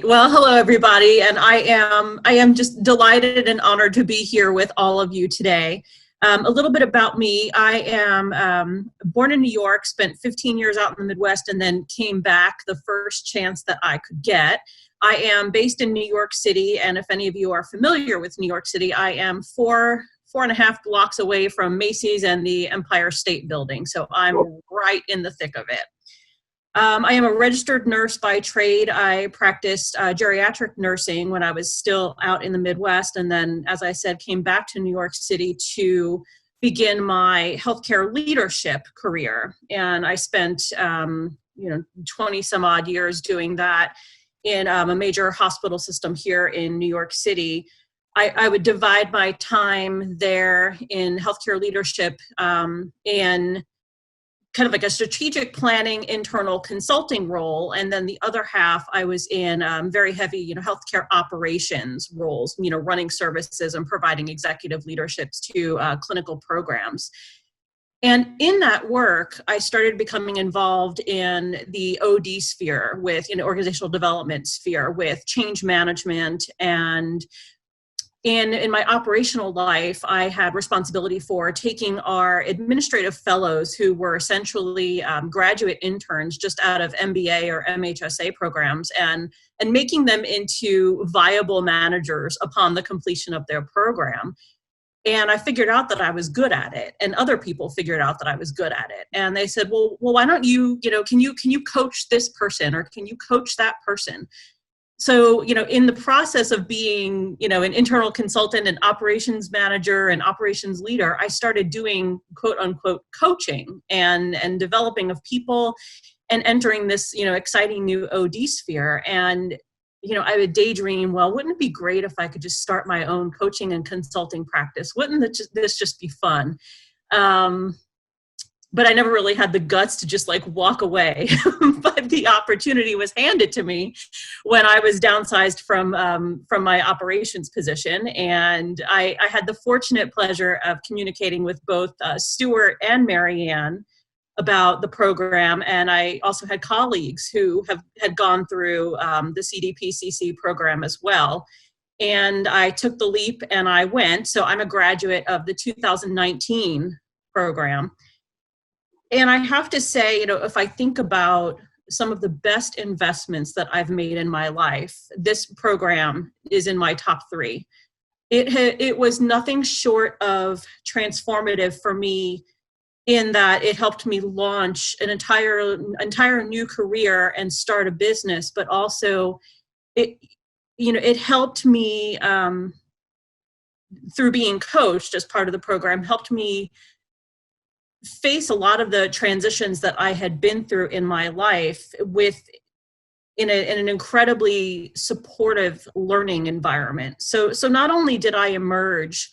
Well, hello everybody, and I am just delighted and honored to be here with all of you today. A little bit about me: I am born in New York, spent 15 years out in the Midwest, and then came back the first chance that I could get. I am based in New York City, and if any of you are familiar with New York City, I am four and a half blocks away from Macy's and the Empire State Building, so I'm right in the thick of it. I am a registered nurse by trade. I practiced geriatric nursing when I was still out in the Midwest, and then, as I said, came back to New York City to begin my healthcare leadership career. And I spent 20 some odd years doing that in a major hospital system here in New York City. I would divide my time there in healthcare leadership in kind of like a strategic planning, internal consulting role. And then the other half, I was in very heavy, healthcare operations roles, running services and providing executive leaderships to clinical programs. And in that work, I started becoming involved in the OD sphere with, organizational development sphere with change management. And in my operational life, I had responsibility for taking our administrative fellows, who were essentially graduate interns just out of MBA or MHSA programs, and making them into viable managers upon the completion of their program. And I figured out that I was good at it, and other people figured out that I was good at it. And they said, well, why don't you, can you coach this person, or can you coach that person? So, in the process of being, an internal consultant and operations manager and operations leader, I started doing quote unquote coaching and developing of people and entering this, exciting new OD sphere. And, I would daydream, well, wouldn't it be great if I could just start my own coaching and consulting practice? Wouldn't this just be fun? But I never really had the guts to just walk away. But the opportunity was handed to me when I was downsized from my operations position. And I had the fortunate pleasure of communicating with both Stuart and Marianne about the program. And I also had colleagues who had gone through the CDPCC program as well. And I took the leap and I went. So I'm a graduate of the 2019 program. And I have to say, if I think about some of the best investments that I've made in my life, this program is in my top 3. It was nothing short of transformative for me, in that it helped me launch an entire new career and start a business, but also it helped me through being coached as part of the program, helped me face a lot of the transitions that I had been through in my life in an incredibly supportive learning environment. So not only did I emerge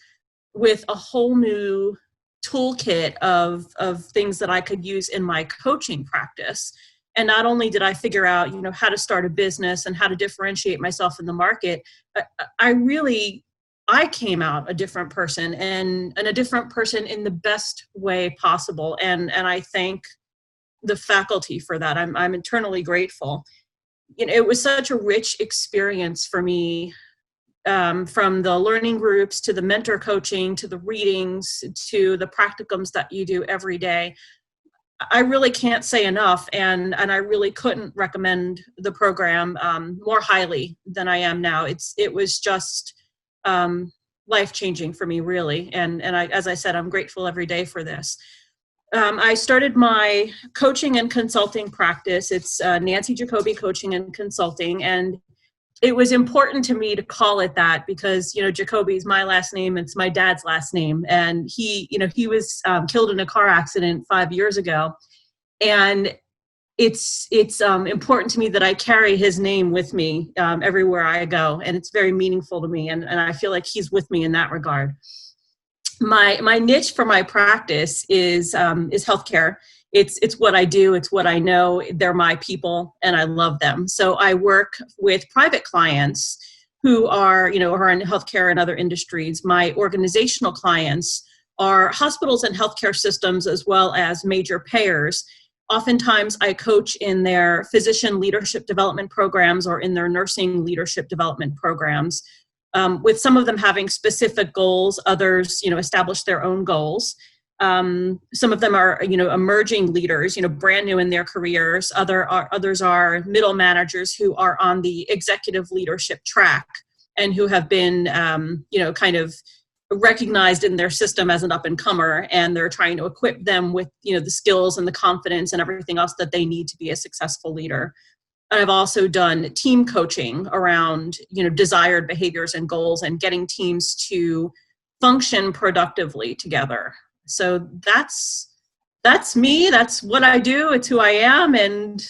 with a whole new toolkit of things that I could use in my coaching practice, and not only did I figure out, how to start a business and how to differentiate myself in the market, I came out a different person, and a different person in the best way possible. And I thank the faculty for that. I'm eternally grateful. It was such a rich experience for me, from the learning groups to the mentor coaching, to the readings, to the practicums that you do every day. I really can't say enough, and I really couldn't recommend the program more highly than I am now. It was just life-changing for me, really. And as I said, I'm grateful every day for this. I started my coaching and consulting practice. It's Nancy Jacoby Coaching and Consulting. And it was important to me to call it that because, Jacoby is my last name. It's my dad's last name. And he was killed in a car accident 5 years ago. And it's important to me that I carry his name with me everywhere I go, and it's very meaningful to me, and I feel like he's with me in that regard. My niche for my practice is healthcare. It's what I do. It's what I know. They're my people, and I love them. So I work with private clients who are in healthcare and other industries. My organizational clients are hospitals and healthcare systems, as well as major payers. Oftentimes, I coach in their physician leadership development programs or in their nursing leadership development programs, with some of them having specific goals, others, establish their own goals. Some of them are, emerging leaders, brand new in their careers. Others are middle managers who are on the executive leadership track and who have been, kind of recognized in their system as an up-and-comer, and they're trying to equip them with, the skills and the confidence and everything else that they need to be a successful leader. And I've also done team coaching around, desired behaviors and goals and getting teams to function productively together. So that's me. That's what I do. It's who I am. And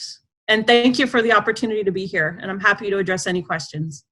thank you for the opportunity to be here. And I'm happy to address any questions.